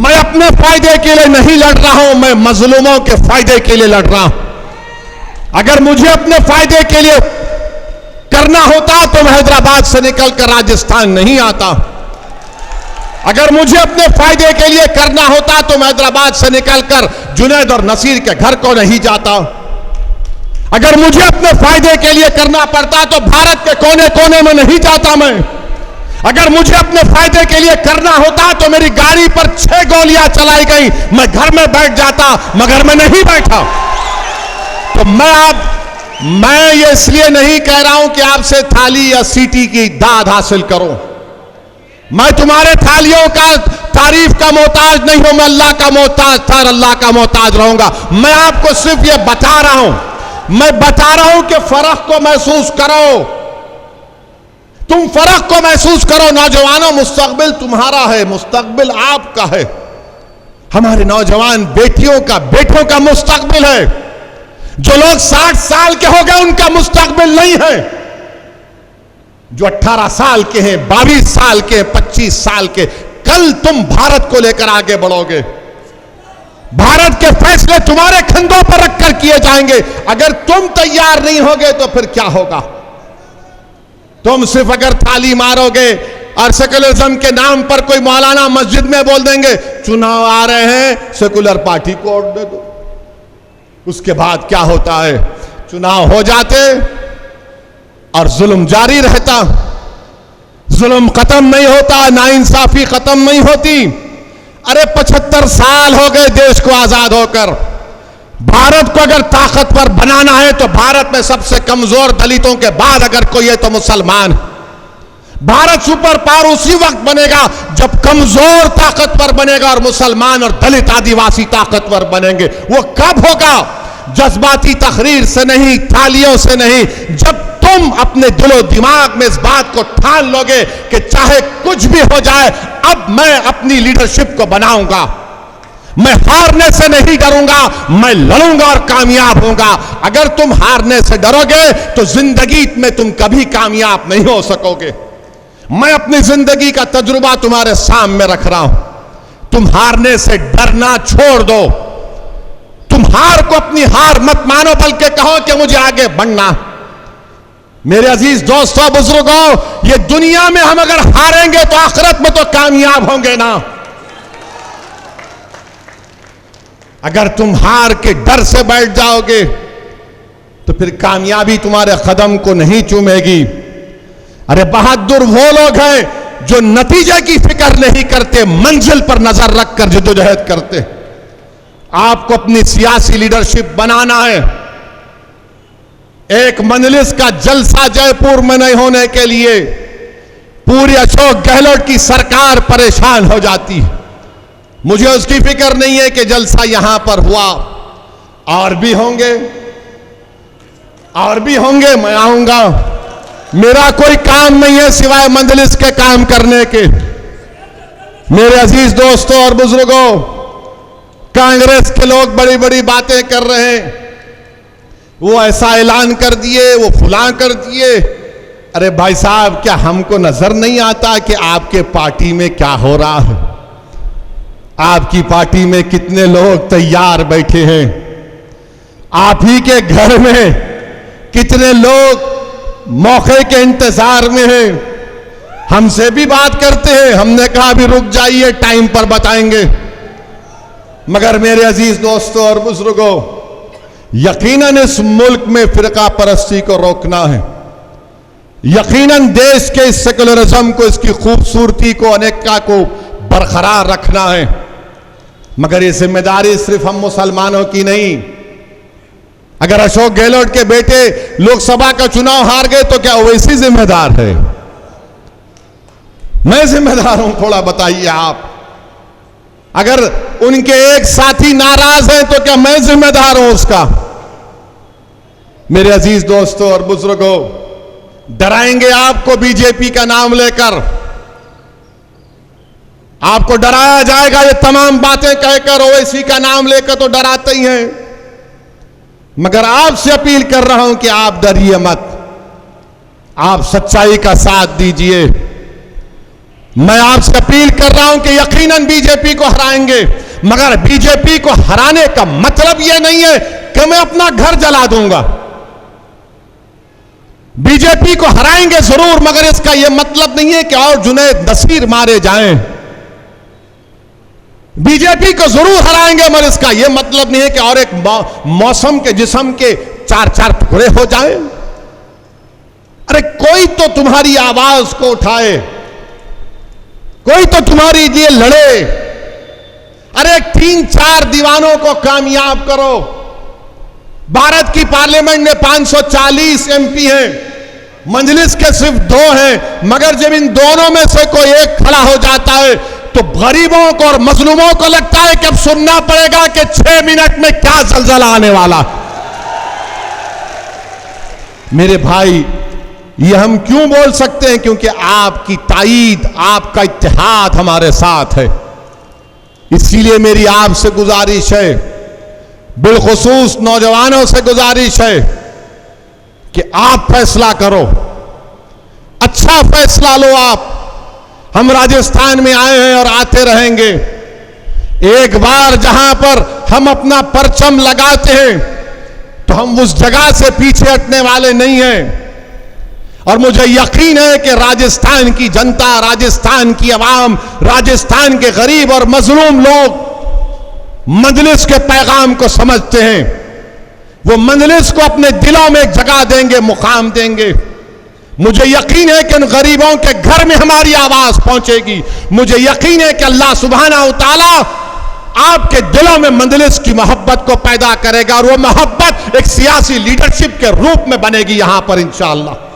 मैं अपने फायदे के लिए नहीं लड़ रहा हूं, मैं मजलूमों के फायदे के लिए लड़ रहा हूं। अगर मुझे अपने फायदे के लिए करना होता तो मैं हैदराबाद से निकलकर राजस्थान नहीं आता। अगर मुझे अपने फायदे के लिए करना होता तो मैं हैदराबाद से निकलकर जुनैद और नसीर के घर को नहीं जाता। अगर मुझे अपने फायदे के लिए करना पड़ता तो भारत के कोने कोने में नहीं जाता मैं। अगर मुझे अपने फायदे के लिए करना होता तो मेरी गाड़ी पर 6 गोलियां चलाई गई, मैं घर में बैठ जाता, मगर मैं नहीं बैठा। तो मैं ये इसलिए नहीं कह रहा हूं कि आपसे थाली या सीटी की दाद हासिल करो। मैं तुम्हारे थालियों का तारीफ का मोहताज नहीं हूं, मैं अल्लाह का मोहताज था और अल्लाह का मोहताज रहूंगा। मैं आपको सिर्फ ये बता रहा हूं, मैं बता रहा हूं कि फर्क को महसूस करो, तुम फर्क को महसूस करो। नौजवानों, मुस्तकबिल तुम्हारा है, मुस्तकबिल आपका है। हमारे नौजवान बेटियों का, बेटों का मुस्तकबिल है। जो लोग 60 साल के हो गए उनका मुस्तकबिल नहीं है। जो 18 साल के हैं, 22 साल के, 25 साल के, कल तुम भारत को लेकर आगे बढ़ोगे। भारत के फैसले तुम्हारे कंधों पर रखकर किए जाएंगे। अगर तुम तैयार नहीं होगे तो फिर क्या होगा? तुम सिर्फ अगर थाली मारोगे और सेकुलरिज्म के नाम पर कोई मौलाना मस्जिद में बोल देंगे चुनाव आ रहे हैं, सेकुलर पार्टी को वोट दे दो, उसके बाद क्या होता है? चुनाव हो जाते और जुल्म जारी रहता, जुल्म खत्म नहीं होता, नाइंसाफी खत्म नहीं होती। अरे 75 साल हो गए देश को आजाद होकर। भारत को अगर ताकतवर बनाना है तो भारत में सबसे कमजोर दलितों के बाद अगर कोई है तो मुसलमान। भारत सुपर पावर उसी वक्त बनेगा जब कमजोर ताकतवर बनेगा और मुसलमान और दलित आदिवासी ताकतवर बनेंगे। वो कब होगा? जज्बाती तहरीर से नहीं, थालियों से नहीं, जब तुम अपने दिलो दिमाग में इस बात को ठान लोगे कि चाहे कुछ भी हो जाए, अब मैं अपनी लीडरशिप को बनाऊंगा, मैं हारने से नहीं डरूंगा, मैं लड़ूंगा और कामयाब होऊंगा। अगर तुम हारने से डरोगे तो जिंदगी में तुम कभी कामयाब नहीं हो सकोगे। मैं अपनी जिंदगी का तजुर्बा तुम्हारे सामने रख रहा हूं। तुम हारने से डरना छोड़ दो। तुम हार को अपनी हार मत मानो, बल्कि कहो कि मुझे आगे बढ़ना। मेरे अजीज दोस्तों, बुजुर्गों, ये दुनिया में हम अगर हारेंगे तो आखिरत में तो कामयाब होंगे ना। अगर तुम हार के डर से बैठ जाओगे तो फिर कामयाबी तुम्हारे कदम को नहीं चूमेगी। अरे बहादुर वो लोग हैं जो नतीजे की फिक्र नहीं करते, मंजिल पर नजर रखकर जद्दोजहद करते। आपको अपनी सियासी लीडरशिप बनाना है। एक मजलिस का जलसा जयपुर में नहीं होने के लिए पूरी अशोक गहलोत की सरकार परेशान हो जाती है। मुझे उसकी फिक्र नहीं है कि जलसा यहां पर हुआ, और भी होंगे, और भी होंगे, मैं आऊंगा। मेरा कोई काम नहीं है सिवाय मजलिस के काम करने के। मेरे अजीज दोस्तों और बुजुर्गों, कांग्रेस के लोग बड़ी बड़ी बातें कर रहे हैं, वो ऐसा ऐलान कर दिए, वो फुला कर दिए। अरे भाई साहब, क्या हमको नजर नहीं आता कि आपके पार्टी में क्या हो रहा है? आपकी पार्टी में कितने लोग तैयार बैठे हैं? आप ही के घर में कितने लोग मौके के इंतजार में हैं? हमसे भी बात करते हैं, हमने कहा अभी रुक जाइए, टाइम पर बताएंगे। मगर मेरे अजीज दोस्तों और बुजुर्गों, यकीनन इस मुल्क में फिरका परस्ती को रोकना है। यकीनन देश के इस सेकुलरिज्म को, इसकी खूबसूरती को, अनेकता को बरकरार रखना है। मगर ये जिम्मेदारी सिर्फ हम मुसलमानों की नहीं। अगर अशोक गहलोत के बेटे लोकसभा का चुनाव हार गए तो क्या वैसी जिम्मेदार है? मैं जिम्मेदार हूं, थोड़ा बताइए आप। अगर उनके एक साथी नाराज हैं तो क्या मैं जिम्मेदार हूं उसका? मेरे अजीज दोस्तों और बुजुर्गों, डराएंगे आपको बीजेपी का नाम लेकर, आपको डराया जाएगा। ये तमाम बातें कहकर ओवैसी का नाम लेकर तो डराते ही हैं, मगर आपसे अपील कर रहा हूं कि आप डरिए मत, आप सच्चाई का साथ दीजिए। मैं आपसे अपील कर रहा हूं कि यकीनन बीजेपी को हराएंगे, मगर बीजेपी को हराने का मतलब यह नहीं है कि मैं अपना घर जला दूंगा। बीजेपी को हराएंगे जरूर, मगर इसका यह मतलब नहीं है कि और जुनैद नसीर मारे जाएं। बीजेपी को जरूर हराएंगे, मगर इसका यह मतलब नहीं है कि और एक मौसम के जिस्म के चार चार टुकड़े हो जाएं। अरे कोई तो तुम्हारी आवाज को उठाए, कोई तो तुम्हारी लिए लड़े। अरे 3-4 दीवानों को कामयाब करो। भारत की पार्लियामेंट में 540 एमपी हैं, मजलिस के सिर्फ 2 हैं, मगर जब इन दोनों में से कोई एक खड़ा हो जाता है तो गरीबों को और मजलूमों को लगता है कि अब सुनना पड़ेगा कि 6 मिनट में क्या जलजला आने वाला। मेरे भाई, ये हम क्यों बोल सकते हैं? क्योंकि आपकी ताईद, आपका इत्तेहाद हमारे साथ है। इसीलिए मेरी आपसे गुजारिश है, बिलखुसूस नौजवानों से गुजारिश है कि आप फैसला करो, अच्छा फैसला लो। आप, हम राजस्थान में आए हैं और आते रहेंगे। एक बार जहां पर हम अपना परचम लगाते हैं तो हम उस जगह से पीछे हटने वाले नहीं हैं। और मुझे यकीन है कि राजस्थान की जनता, राजस्थान की आवाम, राजस्थान के गरीब और मजलूम लोग मजलिस के पैगाम को समझते हैं। वो मजलिस को अपने दिलों में जगह देंगे, मुकाम देंगे। मुझे यकीन है कि उन गरीबों के घर में हमारी आवाज पहुंचेगी। मुझे यकीन है कि अल्लाह सुब्हानहू तआला आपके दिलों में मजलिस की मोहब्बत को पैदा करेगा और वो मोहब्बत एक सियासी लीडरशिप के रूप में बनेगी यहां पर इंशाअल्लाह।